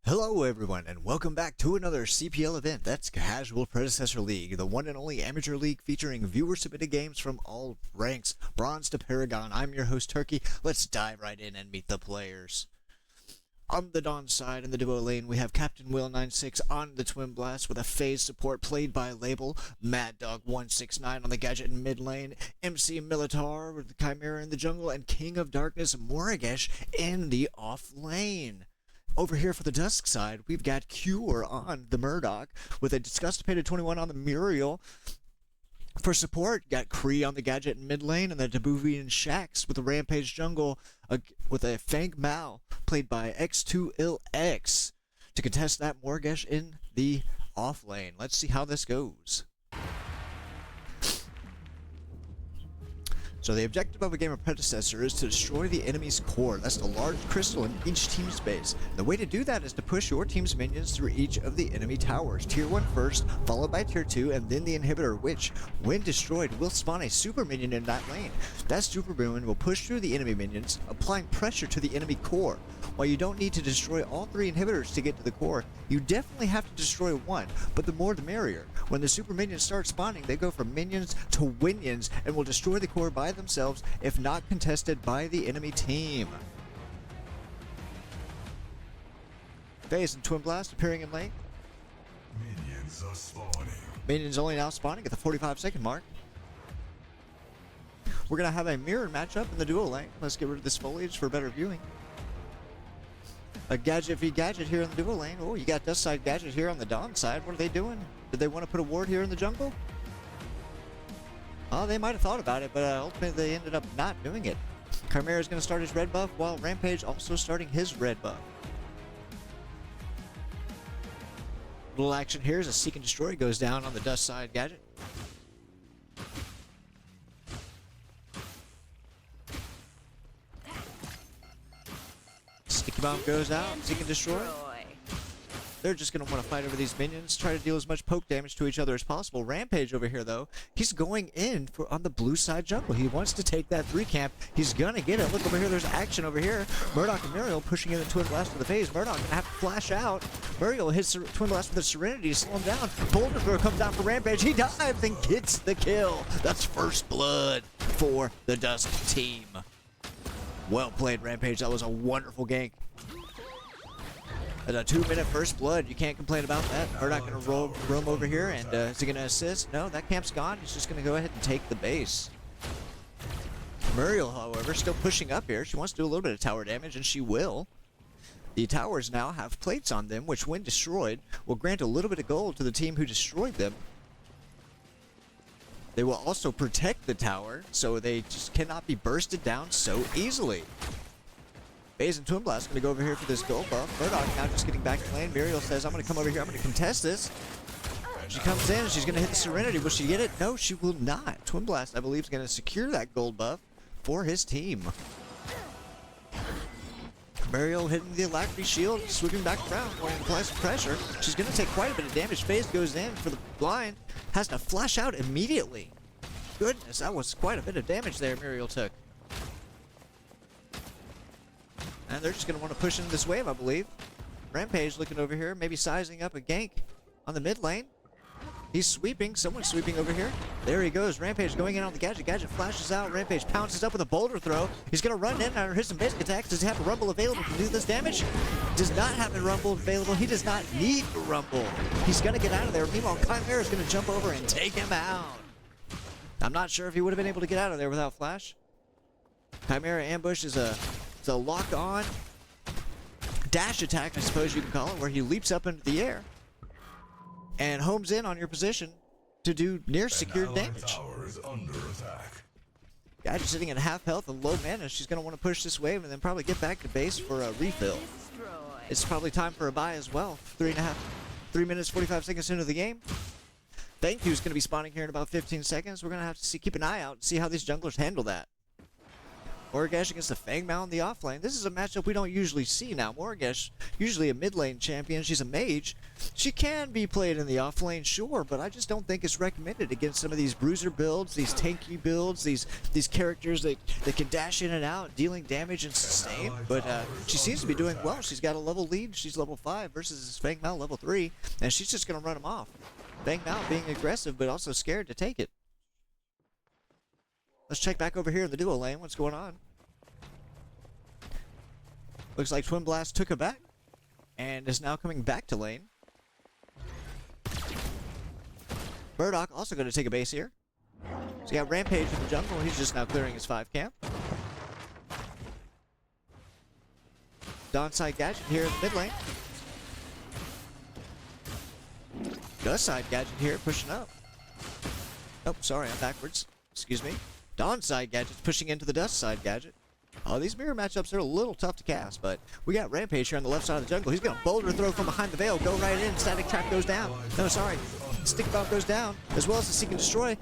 Hello everyone, and welcome back to another CPL event. That's Casual Predecessor League, the one and only amateur league featuring viewer-submitted games from all ranks, bronze to Paragon. I'm your host, Turkey. Let's dive right in and meet the players. On the Dawn side in the duo lane, we have Captain Will96 on the Twin Blast with a phase support played by Label, Mad Dog 169 on the Gadget in mid lane, MC Militar with the Chimera in the jungle, and King of Darkness Morigesh in the off lane. Over here for the Dusk side, we've got Cure on the Murdoch with a Disgustipated 21 on the Muriel. For support, got Kree on the Gadget in mid lane, and the Dabuvian Shax with the Rampage jungle with a Fang Mao played by X2ILX to contest that Morigesh in the off lane. Let's see how this goes. So the objective of a game of Predecessor is to destroy the enemy's core. That's the large crystal in each team's base. The way to do that is to push your team's minions through each of the enemy towers. Tier 1 first, followed by Tier 2, and then the inhibitor, which, when destroyed, will spawn a super minion in that lane. That super minion will push through the enemy minions, applying pressure to the enemy core. While you don't need to destroy all 3 inhibitors to get to the core, you definitely have to destroy one, but the more the merrier. When the super minions start spawning, they go from minions to winions and will destroy the core by themselves if not contested by the enemy team. Phase and Twin Blast appearing in lane. Minions are spawning. Minions only now spawning at the 45-second mark. We're going to have a mirror matchup in the duo lane. Let's get rid of this foliage for better viewing. A Gadget v Gadget here in the duo lane. Oh, you got Dust side Gadget here on the Dawn side. What are they doing? Did they want to put a ward here in the jungle? Oh, they might have thought about it, but ultimately they ended up not doing it. Chimera is going to start his red buff, while Rampage also starting his red buff. Little action here as a Seek and Destroy goes down on the Dust side Gadget. Sticky Bomb goes out, Seek and Destroy. They're just going to want to fight over these minions, try to deal as much poke damage to each other as possible. Rampage over here, though, he's going in on the blue side jungle. He wants to take that 3 camp. He's going to get it. Look over here. There's action over here. Murdoch and Muriel pushing in the Twin Blast to the phase. Murdoch going to have to flash out. Muriel hits Twin Blast with a Serenity to slow him down. Boulder Throw comes down for Rampage. He dives and gets the kill. That's first blood for the Dusk team. Well played, Rampage. That was a wonderful gank. At a 2-minute first blood, you can't complain about that. Murdoch going to roam over here, and is he going to assist? No, that camp's gone. He's just going to go ahead and take the base. Muriel, however, still pushing up here. She wants to do a little bit of tower damage, and she will. The towers now have plates on them, which, when destroyed, will grant a little bit of gold to the team who destroyed them. They will also protect the tower, so they just cannot be bursted down so easily. Phase and Twin Blast going to go over here for this gold buff. Murdoch now just getting back to lane. Muriel says, I'm going to come over here. I'm going to contest this. She comes in. She's going to hit the Serenity. Will she get it? No, she will not. Twin Blast, I believe, is going to secure that gold buff for his team. Muriel hitting the Alacrity shield, sweeping back around, going to apply some pressure. She's going to take quite a bit of damage. Phase goes in for the blind. Has to flash out immediately. Goodness, that was quite a bit of damage there Muriel took. And they're just going to want to push into this wave, I believe. Rampage looking over here, maybe sizing up a gank on the mid lane. He's sweeping. Someone's sweeping over here. There he goes. Rampage going in on the Gadget. Gadget flashes out. Rampage pounces up with a Boulder Throw. He's going to run in and hit some basic attacks. Does he have a Rumble available to do this damage? Does not have a Rumble available. He does not need a Rumble. He's going to get out of there. Meanwhile, Chimera is going to jump over and take him out. I'm not sure if he would have been able to get out of there without Flash. Chimera ambush is a lock-on dash attack, I suppose you can call it, where he leaps up into the air and homes in on your position to do near secured damage. Tower is under attack. Gadget sitting at half health and low mana. She's going to want to push this wave and then probably get back to base for a refill. It's probably time for a buy as well. 3 minutes, 45 seconds into the game. Thank you is going to be spawning here in about 15 seconds. We're going to have to keep an eye out and see how these junglers handle that. Morigesh against the Fang Mao in the offlane. This is a matchup we don't usually see now. Morigesh, usually a mid lane champion. She's a mage. She can be played in the offlane, sure, but I just don't think it's recommended against some of these bruiser builds, these tanky builds, these characters that can dash in and out, dealing damage and sustain. But she seems to be doing well. She's got a level lead. She's level 5 versus Fang Mao level 3, and she's just going to run him off. Fang Mao being aggressive, but also scared to take it. Let's check back over here in the duo lane. What's going on? Looks like Twin Blast took her back and is now coming back to lane. Murdoch also going to take a base here. So you got Rampage in the jungle. He's just now clearing his 5 camp. Downside Gadget here in the mid lane. Dust side Gadget here pushing up. Oh, sorry, I'm backwards. Excuse me. Downside Gadget's pushing into the Dust side Gadget. Oh, these mirror matchups are a little tough to cast, but we got Rampage here on the left side of the jungle. He's going to boulder throw from behind the veil, go right in. Static Trap goes down. No, sorry. Stick Bomb goes down, as well as the Seek and Destroy.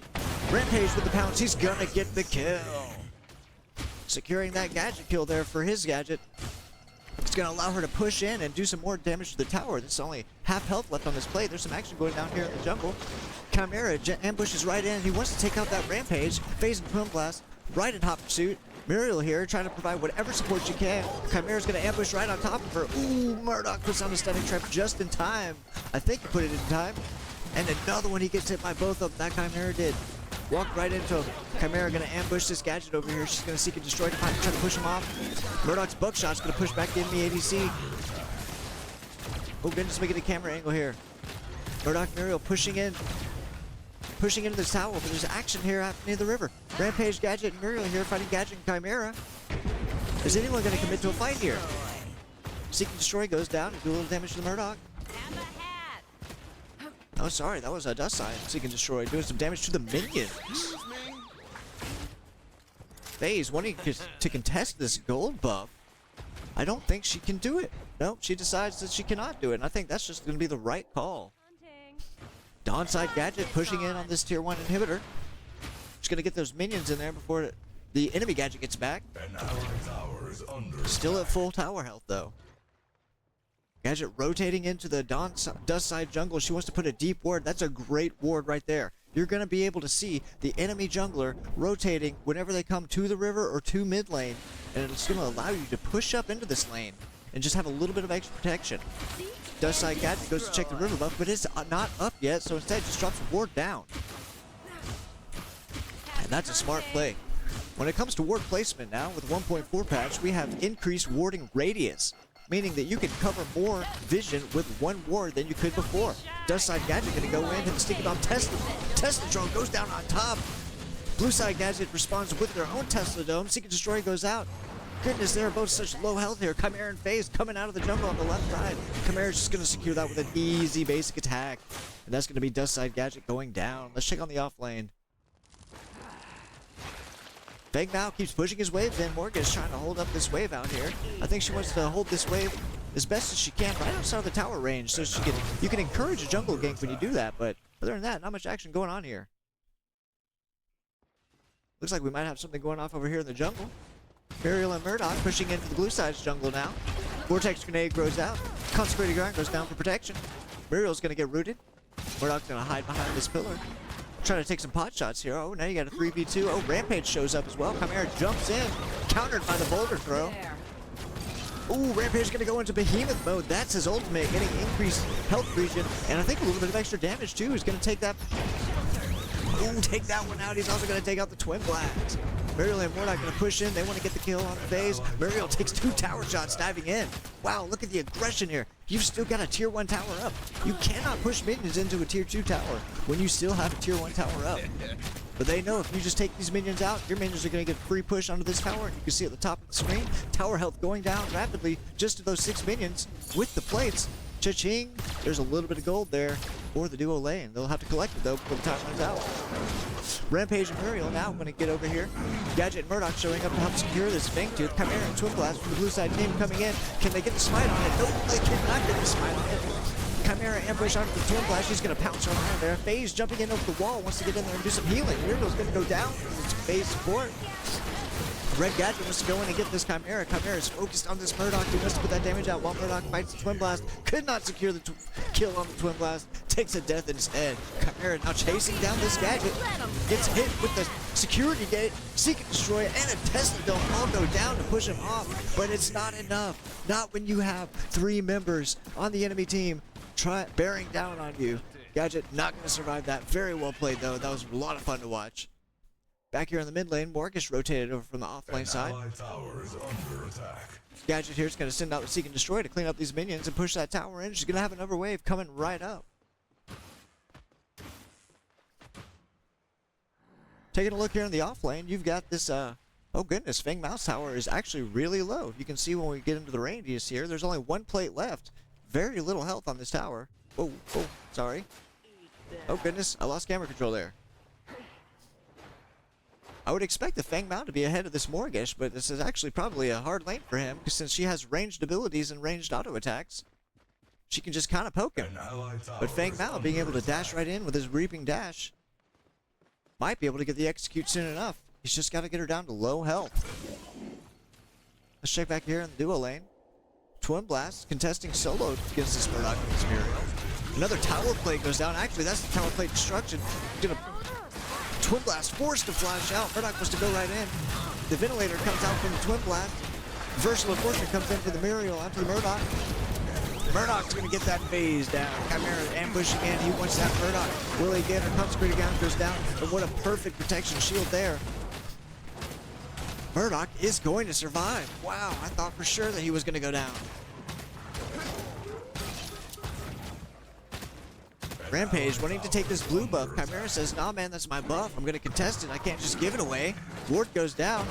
Rampage with the pounce. He's going to get the kill. Securing that Gadget kill there for his Gadget. It's going to allow her to push in and do some more damage to the tower. There's only half health left on this play. There's some action going down here in the jungle. Chimera ambushes right in. He wants to take out that Rampage. Phase and Twin Blast right in hot pursuit. Muriel here trying to provide whatever support she can. Chimera's going to ambush right on top of her. Ooh, Murdoch puts on a stunning trap just in time. I think he put it in time. And another one he gets hit by both of them. That Chimera did. Walked right into him. Chimera going to ambush this Gadget over here. She's going to seek and destroy to try to push him off. Murdoch's buckshot's going to push back the enemy ADC. Oh goodness, making a camera angle here. Murdoch Muriel pushing in. Pushing into this tower, but there's action here happening in the river. Rampage, Gadget, and Muriel here fighting Gadget and Chimera. Is anyone going to commit to a fight here? Seek and Destroy goes down and do a little damage to the Murdoch. Oh, sorry, that was a Dust Side. Seek and Destroy doing some damage to the minions. FaZe wanting to contest this gold buff. I don't think she can do it. Nope, she decides that she cannot do it, and I think that's just going to be the right call. Downside Gadget pushing in on this tier 1 inhibitor. Just going to get those minions in there before the enemy Gadget gets back. Still at full tower health, though. Gadget rotating into the Dust Side jungle. She wants to put a deep ward. That's a great ward right there. You're going to be able to see the enemy jungler rotating whenever they come to the river or to mid lane. And it's going to allow you to push up into this lane and just have a little bit of extra protection. Dust Side Gadget goes to check the river buff, but it's not up yet, so instead just drops the ward down. And that's a smart play. When it comes to ward placement now, with 1.4 patch, we have increased warding radius, meaning that you can cover more vision with one ward than you could before. Dust Side Gadget going to go in, hit the Sticky Bomb. Tesla drone goes down on top. Blue Side Gadget responds with their own Tesla Dome. Seek and Destroy goes out. Goodness, they're both such low health here. Chimera and FaZe coming out of the jungle on the left side. Chimera's just going to secure that with an easy basic attack. And that's going to be Dust Side Gadget going down. Let's check on the off lane. Fang Mao keeps pushing his waves in. Morigesh trying to hold up this wave out here. I think she wants to hold this wave as best as she can right outside of the tower range, so you can encourage a jungle gank when you do that, but other than that, not much action going on here. Looks like we might have something going off over here in the jungle. Muriel and Murdoch pushing into the blue side's jungle now. Vortex Grenade grows out. Consecrated Ground goes down for protection. Muriel's going to get rooted. Murdoch's going to hide behind this pillar. Trying to take some pot shots here. Oh, now you got a 3v2. Oh, Rampage shows up as well. Chimera jumps in. Countered by the boulder throw. Ooh, Rampage going to go into Behemoth mode. That's his ultimate, getting increased health regen. And I think a little bit of extra damage, too. He's going to take that. Ooh, take that one out. He's also going to take out the Twin Blast. Muriel and Murdoch going to push in. They want to get the kill on FaZe. Muriel takes 2 tower shots diving in. Wow, look at the aggression here. You've still got a tier 1 tower up. You cannot push minions into a tier 2 tower when you still have a tier 1 tower up. But they know if you just take these minions out, your minions are going to get free push onto this tower. And you can see at the top of the screen, tower health going down rapidly just to those 6 minions with the plates. Cha-ching! There's a little bit of gold there for the duo lane. They'll have to collect it though before the time runs out. Rampage and Muriel now going to get over here. Gadget and Murdoch showing up to help secure this Fangtooth. Chimera and Twin Blast from the blue side team coming in. Can they get the smite on it? Nope, they cannot get the smite on it. Chimera ambush onto the Twin Blast. She's going to pounce around there. FaZe jumping in over the wall, wants to get in there and do some healing. Muriel's going to go down. It's FaZe support. Red Gadget wants to go in and get this Chimera. Chimera is focused on this Murdoch. He wants to put that damage out while Murdoch fights the Twin Blast. Could not secure the kill on the Twin Blast. Takes a death instead. Chimera now chasing down this Gadget. Gets hit with the security gate, Seek and Destroy, and a Tesla Dome all go down to push him off. But it's not enough. Not when you have 3 members on the enemy team bearing down on you. Gadget not going to survive that. Very well played, though. That was a lot of fun to watch. Back here in the mid lane, Morigesh rotated over from the offlane side. Tower is under attack. Gadget here is going to send out the Seek and Destroy to clean up these minions and push that tower in. She's going to have another wave coming right up. Taking a look here in the offlane, you've got this, oh goodness, Fang Mouse Tower is actually really low. You can see when we get into the radius here, there's only 1 plate left. Very little health on this tower. Oh, sorry. Oh goodness, I lost camera control there. I would expect the Fang Mao to be ahead of this Morigesh, but this is actually probably a hard lane for him, because since she has ranged abilities and ranged auto attacks, she can just kind of poke him. But Fang Mao being able to dash right in with his Reaping Dash might be able to get the execute soon enough. He's just got to get her down to low health. Let's check back here in the duo lane. Twin Blast contesting solo against this Murdoch and this Muriel. Another tower plate goes down. Actually, that's the tower plate destruction. Twin Blast forced to flash out. Murdoch wants to go right in. The ventilator comes out from the Twin Blast. Versatile Enforcement comes in for the Muriel onto the Murdoch. Murdoch's going to get that phase down. Chimera ambushing in. He wants that Murdoch. Will he get her? Consecrated Gown goes down. And what a perfect protection shield there. Murdoch is going to survive. Wow, I thought for sure that he was going to go down. Rampage wanting to take this blue buff. Chimera says, nah man, that's my buff. I'm going to contest it. I can't just give it away. Ward goes down.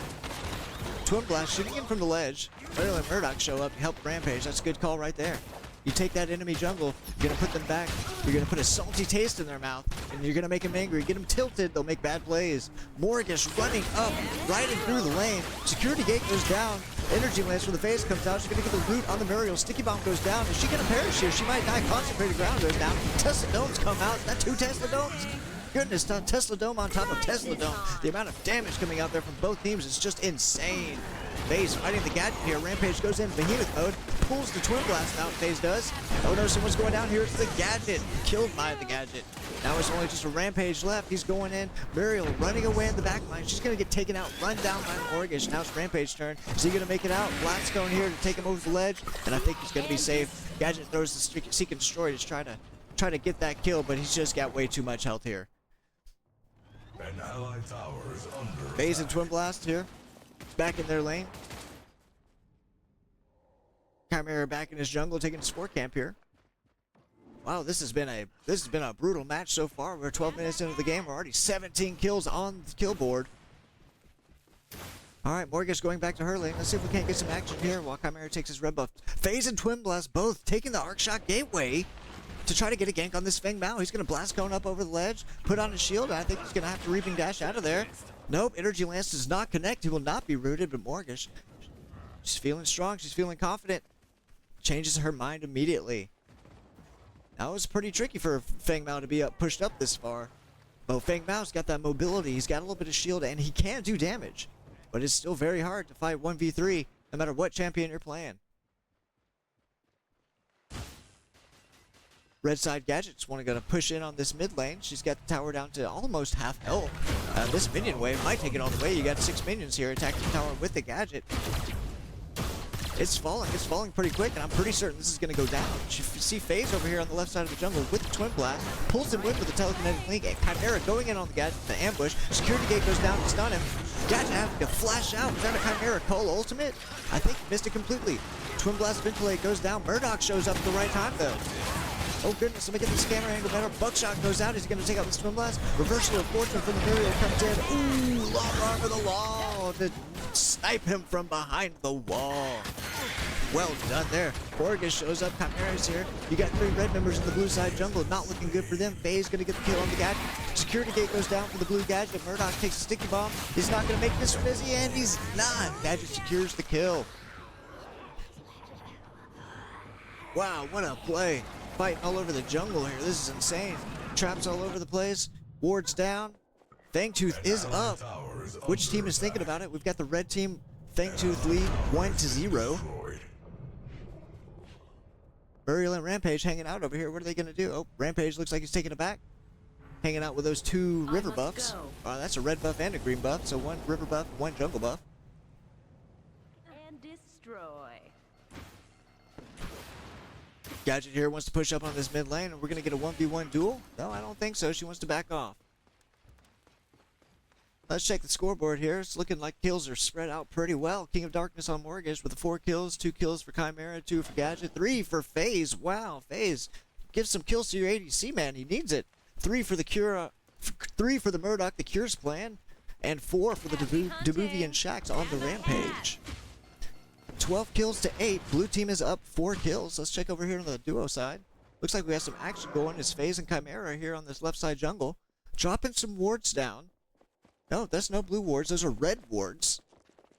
Twin Blast shooting in from the ledge. Better let Murdoch show up to help Rampage. That's a good call right there. You take that enemy jungle, you're going to put them back. You're going to put a salty taste in their mouth, and you're going to make them angry. Get them tilted, they'll make bad plays. Morigesh running up, riding through the lane. Security gate goes down. Energy Lance from the phase comes out. She's going to get the loot on the Muriel. Sticky Bomb goes down. Is she going to perish here? She might die. Consecrated Ground goes down. Tesla Domes come out. Is that 2 Tesla Domes? Goodness, Tesla Dome on top of Tesla Dome. The amount of damage coming out there from both teams is just insane. FaZe fighting the Gadget here. Rampage goes in Behemoth mode, pulls the Twin Blast out. FaZe does. Oh no, someone's going down here. It's the Gadget. Killed by the Gadget. Now it's only just a Rampage left. He's going in. Muriel running away in the back line. She's going to get taken out, run down by Morigesh. Now it's Rampage's turn. Is he going to make it out? Blast going here to take him over the ledge, and I think he's going to be safe. Gadget throws the Seek and Destroy to try to get that kill, but he's just got way too much health here. An allied tower is under FaZe and attack. Twin Blast here. Back in their lane. Chimera back in his jungle taking support camp here. Wow, this has been a brutal match so far. We're 12 minutes into the game. We're already 17 kills on the kill board. All right, Morigesh going back to her lane. Let's see if we can't get some action here while Chimera takes his red buff. FaZe and Twin Blast both taking the Arc Shot Gateway to try to get a gank on this Feng Mao. He's going to blast going up over the ledge, put on his shield. I think he's going to have to Reaping Dash out of there. Nope, Energy Lance does not connect. He will not be rooted, but Morigesh, she's feeling strong. She's feeling confident. Changes her mind immediately. That was pretty tricky for Feng Mao to be pushed up this far. But Feng Mao's got that mobility. He's got a little bit of shield, and he can do damage. But it's still very hard to fight 1v3, no matter what champion you're playing. Red side Gadgets want to push in on this mid lane. She's got the tower down to almost half health. This minion wave might take it all the way. You got 6 minions here attacking the tower with the Gadget. It's falling pretty quick, and I'm pretty certain this is going to go down. You see FaZe over here on the left side of the jungle with the Twin Blast. Pulls him in with the telekinetic link. Chimera going in on the Gadget, the ambush. Security gate goes down to stun him. Gadget having to flash out. Was that a Chimera Cole ultimate? I think he missed it completely. Twin Blast Ventilate goes down. Murdoch shows up at the right time, though. Oh goodness, let me get this camera angle better. Buckshot goes out. He's going to take out this Twin Blast. Reversal of Fortune from the Muriel comes in. Ooh, long arm for the law to snipe him from behind the wall. Well done there. Morigesh shows up. Chimera's here. You got 3 red members in the blue side jungle. Not looking good for them. FaZe going to get the kill on the Gadget. Security gate goes down for the blue Gadget. Murdoch takes a sticky bomb. He's not going to make this busy, and he's not. Gadget secures the kill. Wow, what a play. Fighting all over the jungle here. This is insane. Traps all over the place. Ward's down. Fangtooth is up. Which team is thinking about it? We've got the red team, Fangtooth lead 1-0. Muriel and Rampage hanging out over here. What are they going to do? Oh, Rampage looks like he's taking it back. Hanging out with those two river buffs. That's a red buff and a green buff. So one river buff, one jungle buff. And destroy. Gadget here wants to push up on this mid lane, and we're going to get a 1v1 duel? No, I don't think so. She wants to back off. Let's check the scoreboard here. It's looking like kills are spread out pretty well. King of Darkness on Morigesh with 4 kills, 2 kills for Chimera, 2 for Gadget, 3 for FaZe. Wow, FaZe, give some kills to your ADC, man. He needs it. 3 for the Cura, 3 for the Murdoch, the Cure's plan, and 4 for the Debuvian Shacks on the Rampage. 12 kills to 8. Blue team is up 4 kills. Let's check over here on the duo side. Looks like we have some action going as FaZe and Chimera here on this left side jungle. Dropping some wards down. No, that's no blue wards. Those are red wards.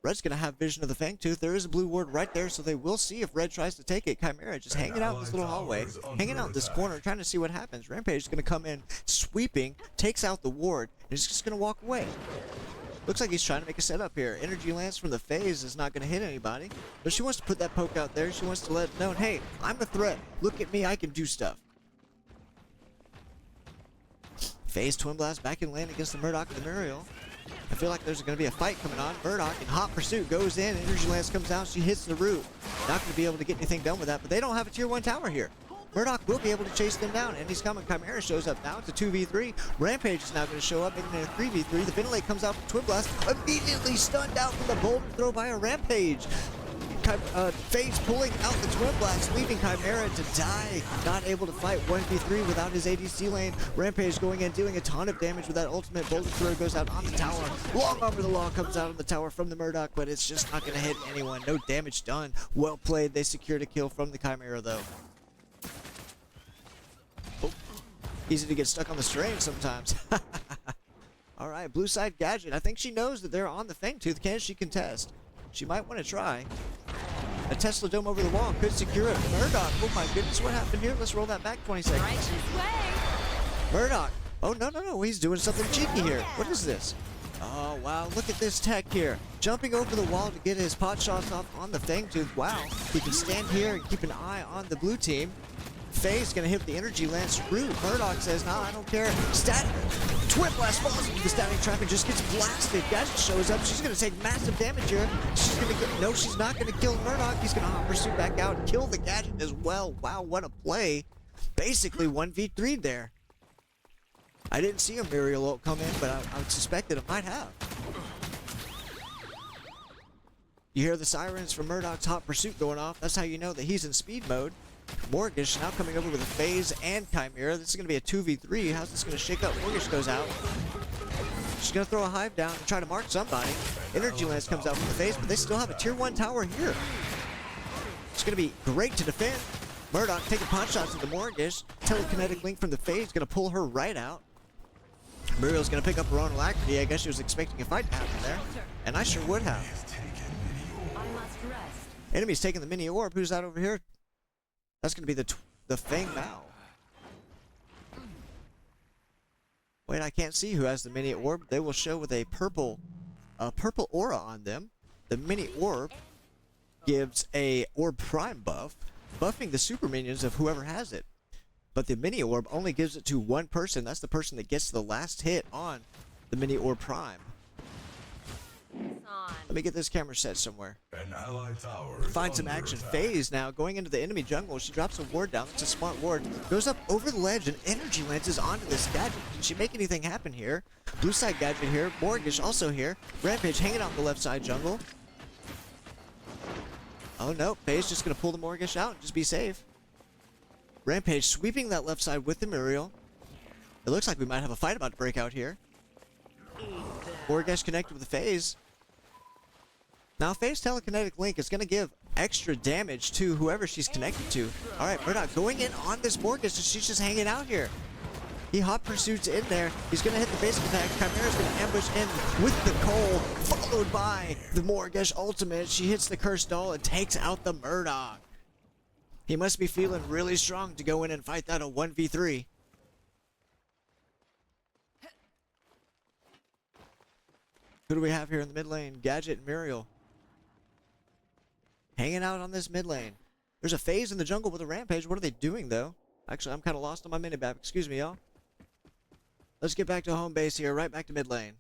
Red's going to have vision of the Fangtooth. There is a blue ward right there, so they will see if Red tries to take it. Chimera just hanging out in this little hallway, hanging out in this corner, trying to see what happens. Rampage is going to come in, sweeping, takes out the ward, and he's just going to walk away. Looks like he's trying to make a setup here. Energy Lance from the FaZe is not going to hit anybody, but she wants to put that poke out there. She wants to let it known, hey, I'm a threat. Look at me. I can do stuff. FaZe Twin Blast back in lane against the Murdoch and the Muriel. I feel like there's going to be a fight coming on. Murdoch in hot pursuit goes in. Energy Lance comes out. She hits the root. Not going to be able to get anything done with that, but they don't have a tier 1 tower here. Murdoch will be able to chase them down, and he's coming. Chimera shows up now. It's a 2v3. Rampage is now going to show up, making it a 3v3. The Ventilate comes out from Twin Blast, immediately stunned out from the boulder throw by a Rampage. FaZe pulling out the Twin Blast, leaving Chimera to die. Not able to fight 1v3 without his ADC lane. Rampage going in, dealing a ton of damage with that ultimate. Boulder throw goes out on the tower. Long Arm of the Law comes out on the tower from the Murdoch, but it's just not going to hit anyone. No damage done. Well played. They secured a kill from the Chimera, though. Oh, easy to get stuck on the strain sometimes. All right, blue side Gadget. I think she knows that they're on the Fangtooth. Can she contest? She might want to try. A Tesla Dome over the wall could secure it. Murdoch, oh my goodness, what happened here? Let's roll that back 20 seconds. Right this way. Murdoch. Oh, no, he's doing something cheeky here. What is this? Oh, wow, look at this tech here. Jumping over the wall to get his pot shots off on the Fangtooth. Wow, he can stand here and keep an eye on the blue team. FaZe gonna hit the Energy Lance root. Murdoch says, nah, I don't care. Twin Blast falls into the static trap and just gets blasted. Gadget shows up. She's gonna take massive damage here. She's gonna get, no, she's not gonna kill Murdoch. He's gonna hop pursuit back out and kill the Gadget as well. Wow, what a play. Basically 1v3 there. I didn't see a Muriel ult come in, but I would suspect that it might have. You hear the sirens from Murdoch's hot pursuit going off. That's how you know that he's in speed mode. Morigesh now coming over with a FaZe and Chimera. This is going to be a 2v3. How's this going to shake up? Morigesh goes out. She's going to throw a hive down and try to mark somebody. Energy Lance comes out from the FaZe, but they still have a tier 1 tower here. It's going to be great to defend. Murdoch taking pot shots at the Morigesh. Telekinetic link from the FaZe is going to pull her right out. Muriel's going to pick up her own alacrity. I guess she was expecting a fight to happen there, and I sure would have. I must rest. Enemy's taking the mini orb. Who's that over here? That's going to be the Fang Mao. Wait, I can't see who has the mini orb. They will show with a purple aura on them. The mini orb gives a orb prime buff, buffing the super minions of whoever has it. But the mini orb only gives it to one person. That's the person that gets the last hit on the mini orb prime. Let me get this camera set somewhere. An allied tower Find some action. FaZe now going into the enemy jungle. She drops a ward down. That's a smart ward. Goes up over the ledge and energy lances onto this Gadget. Can she make anything happen here? Blue side Gadget here. Morigesh also here. Rampage hanging out the left side jungle. Oh no, FaZe just gonna pull the Morigesh out and just be safe. Rampage sweeping that left side with the Muriel. It looks like we might have a fight about to break out here. Morigesh connected with the FaZe. Now, FaZe Telekinetic Link is going to give extra damage to whoever she's connected to. All right, Murdoch going in on this Morigesh, so she's just hanging out here. He hot pursuits in there. He's going to hit the basic attack. Chimera's going to ambush in with the Cole, followed by the Morigesh ultimate. She hits the Cursed Doll and takes out the Murdoch. He must be feeling really strong to go in and fight that a 1v3. Who do we have here in the mid lane? Gadget and Muriel. Hanging out on this mid lane. There's a phase in the jungle with a rampage. What are they doing, though? Actually, I'm kind of lost on my minimap. Excuse me, y'all. Let's get back to home base here. Right back to mid lane.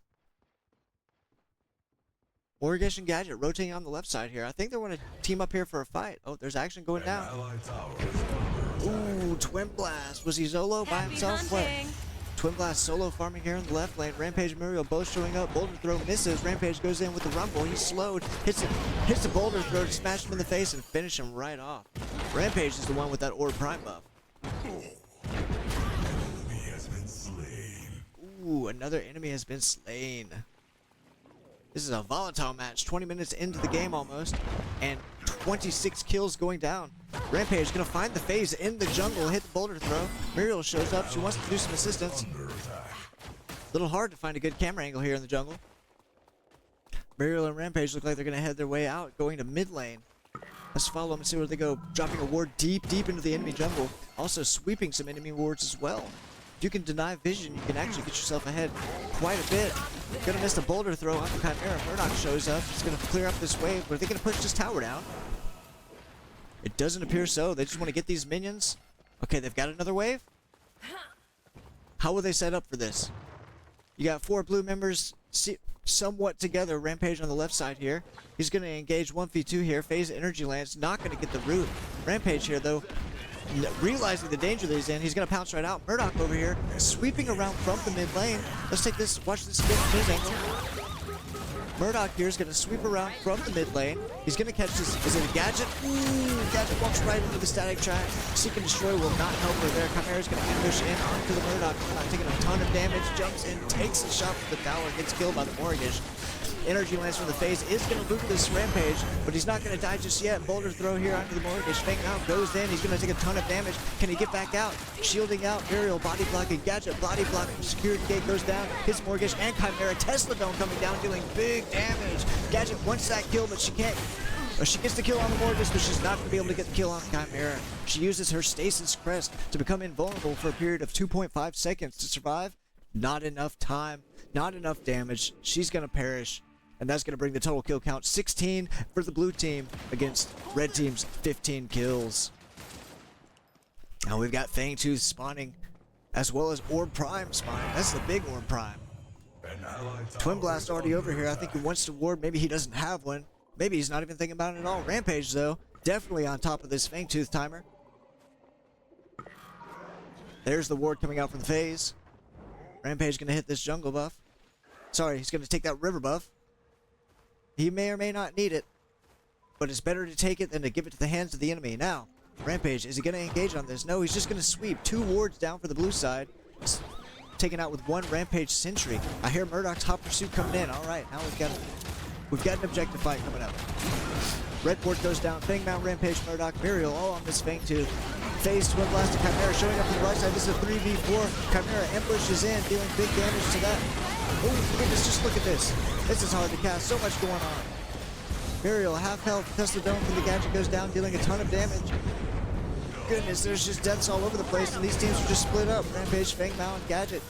Morigesh and Gadget rotating on the left side here. I think they want to team up here for a fight. Oh, there's action going down. Ooh, Twin Blast. Was he solo by himself? What? Twin Blast solo farming here in the left lane. Rampage and Muriel both showing up. Boulder throw misses. Rampage goes in with the rumble. He's slowed. Hits the boulder throw to smash him in the face and finish him right off. Rampage is the one with that Orb Prime buff. Ooh, another enemy has been slain. This is a volatile match. 20 minutes into the game almost. And 26 kills going down. Rampage is going to find the phase in the jungle, hit the boulder throw. Muriel shows up. She wants to do some assistance. A little hard to find a good camera angle here in the jungle. Muriel and Rampage look like they're going to head their way out, going to mid lane. Let's follow them and see where they go. Dropping a ward deep into the enemy jungle. Also sweeping some enemy wards as well. If you can deny vision, you can actually get yourself ahead quite a bit. Gonna miss the boulder throw on the Chimera. Murdoch shows up. He's gonna clear up this wave, but are they gonna push this tower down? It doesn't appear so. They just want to get these minions. Okay, they've got another wave. How will they set up for this? You got 4 blue members somewhat together. Rampage on the left side here. He's gonna engage 1v2 here. Phase Energy Lance, not gonna get the root. Rampage here though, realizing the danger that he's in, he's going to pounce right out. Murdoch over here, sweeping around from the mid lane. Let's take this, watch this spin from his angle. Murdoch here is going to sweep around from the mid lane. He's going to catch this, is it a Gadget? Ooh, Gadget walks right into the static trap. Seek and Destroy will not help her there. Chimera's going to ambush in onto the Murdoch. Murdoch taking a ton of damage, jumps in, takes a shot from the tower, gets killed by the Morigesh. Energy Lance from the phase is going to loot this Rampage, but he's not going to die just yet. Boulder throw here onto the Morigesh. Fang out, goes in. He's going to take a ton of damage. Can he get back out? Shielding out. Muriel body blocking. Gadget body blocking. Security gate goes down. Hits Morigesh and Chimera. Tesla Dome coming down, dealing big damage. Gadget wants that kill, but she can't. She gets the kill on the Morigesh, but she's not going to be able to get the kill on Chimera. She uses her Stasis Crest to become invulnerable for a period of 2.5 seconds to survive. Not enough time. Not enough damage. She's going to perish. And that's going to bring the total kill count 16 for the blue team against red team's 15 kills. Now we've got Fangtooth spawning as well as Orb Prime spawning. That's the big Orb Prime. Twin Blast already over here. I think he wants to ward. Maybe he doesn't have one. Maybe he's not even thinking about it at all. Rampage, though, definitely on top of this Fangtooth timer. There's the ward coming out from the phase. Rampage going to hit this jungle buff. Sorry, he's going to take that river buff. He may or may not need it, but it's better to take it than to give it to the hands of the enemy. Now, Rampage, is he going to engage on this? No, he's just going to sweep 2 wards down for the blue side. Taken out with 1 Rampage Sentry. I hear Murdoch's hot pursuit coming in. All right, now we've got an objective fight coming up. Red ward goes down. Fang Mount, Rampage, Murdoch, Muriel, all on this Fangtooth. Phase Twin Blast and Chimera showing up on the right side. This is a 3v4. Chimera ambushes in, dealing big damage to that. Oh, goodness, just look at this. This is hard to cast. So much going on. Muriel, half health. Tesla Dome from the Gadget goes down, dealing a ton of damage. Goodness, there's just deaths all over the place, and these teams are just split up. Rampage, Fang Mao, and Gadget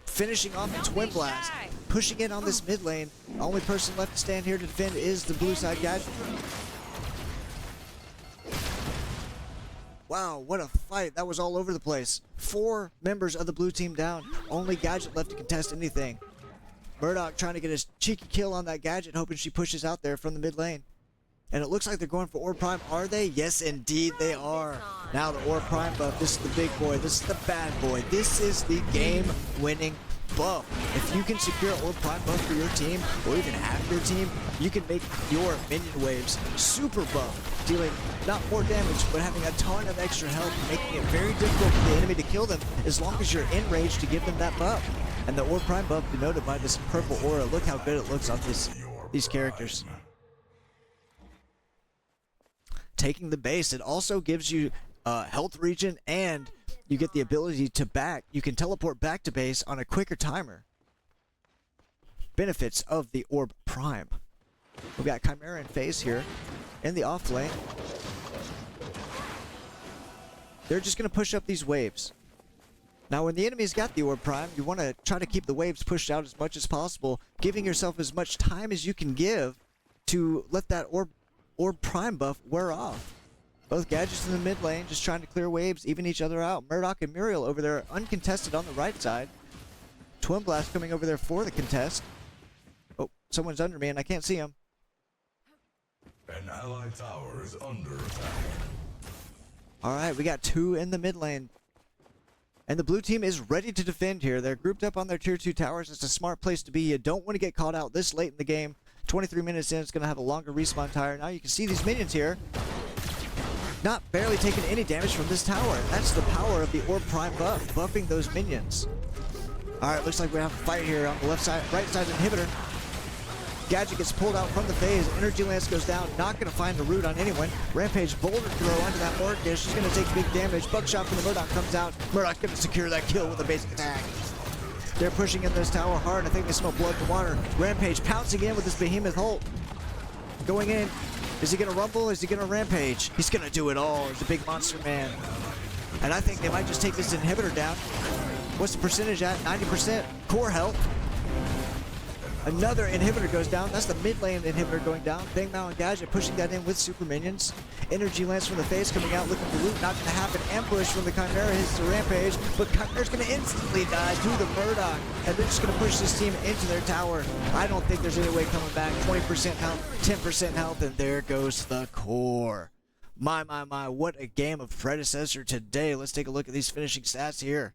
finishing off a Twin Blast. Pushing in on this mid lane. The only person left to stand here to defend is the blue side Gadget. Wow, what a fight. That was all over the place. 4 members of the blue team down. Only Gadget left to contest anything. Murdoch trying to get his cheeky kill on that Gadget, hoping she pushes out there from the mid lane. And it looks like they're going for Orb Prime. Are they? Yes, indeed they are. Now the Orb Prime buff. This is the big boy. This is the bad boy. This is the game-winning buff. If you can secure Orb Prime buff for your team, or even half your team, you can make your minion waves super buff, dealing not more damage, but having a ton of extra health, making it very difficult for the enemy to kill them, as long as you're in range to give them that buff. And the Orb Prime buff denoted by this purple aura. Look how good it looks on these characters. Taking the base, it also gives you health regen, and you get the ability to you can teleport back to base on a quicker timer. Benefits of the Orb Prime. We've got Chimera and Phase here in the off lane. They're just going to push up these waves. Now, when the enemy's got the Orb Prime, you want to try to keep the waves pushed out as much as possible. giving yourself as much time as you can give to let that orb prime buff wear off. Both gadgets in the mid lane just trying to clear waves, even each other out. Murdoch and Muriel over there uncontested on the right side. Twin Blast coming over there for the contest. Oh, someone's under me and I can't see him. An allied tower is under attack. Alright, we got 2 in the mid lane. And the blue team is ready to defend here. They're grouped up on their tier 2 towers. It's a smart place to be. You don't want to get caught out this late in the game. 23 minutes in, it's going to have a longer respawn tire. Now you can see these minions here. Not barely taking any damage from this tower. That's the power of the Orb Prime buff, buffing those minions. Alright, looks like we have a fight here on the left side, right side inhibitor. Gadget gets pulled out from the phase. Energy Lance goes down. Not going to find the root on anyone. Rampage Boulder throw onto that Morigesh. She's going to take big damage. Buckshot from the Murdoch comes out. Murdoch's going to secure that kill with a basic attack. They're pushing in this tower hard. I think they smell blood and water. Rampage pouncing in with this behemoth ult. Going in. Is he going to rumble? Is he going to rampage? He's going to do it all. He's a big monster man. And I think they might just take this inhibitor down. What's the percentage at? 90% core health. Another inhibitor goes down. That's the mid lane inhibitor going down. Bang Mao and Gadget pushing that in with super minions. Energy Lance from the face coming out looking for loot. Not going to happen. Ambush from the Chimera hits the Rampage. But Chimera's going to instantly die to the Murdoch. And they're just going to push this team into their tower. I don't think there's any way coming back. 20% health, 10% health, and there goes the core. My, what a game of Predecessor today. Let's take a look at these finishing stats here.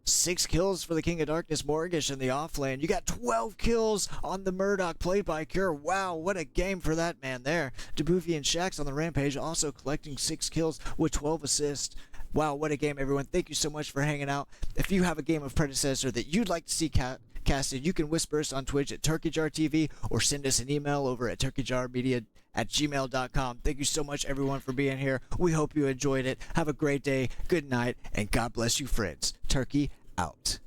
6 kills for the King of Darkness, Morigesh in the offlane. You got 12 kills on the Murdoch, played by Cure. Wow, what a game for that man there. Debuffy and Shax on the Rampage, also collecting 6 kills with 12 assists. Wow, what a game, everyone. Thank you so much for hanging out. If you have a game of Predecessor that you'd like to see casted, you can whisper us on Twitch at TurkeyJarTV or send us an email over at turkeyjarmedia@gmail.com. Thank you so much, everyone, for being here. We hope you enjoyed it. Have a great day, good night, and God bless you, friends. Turkey out.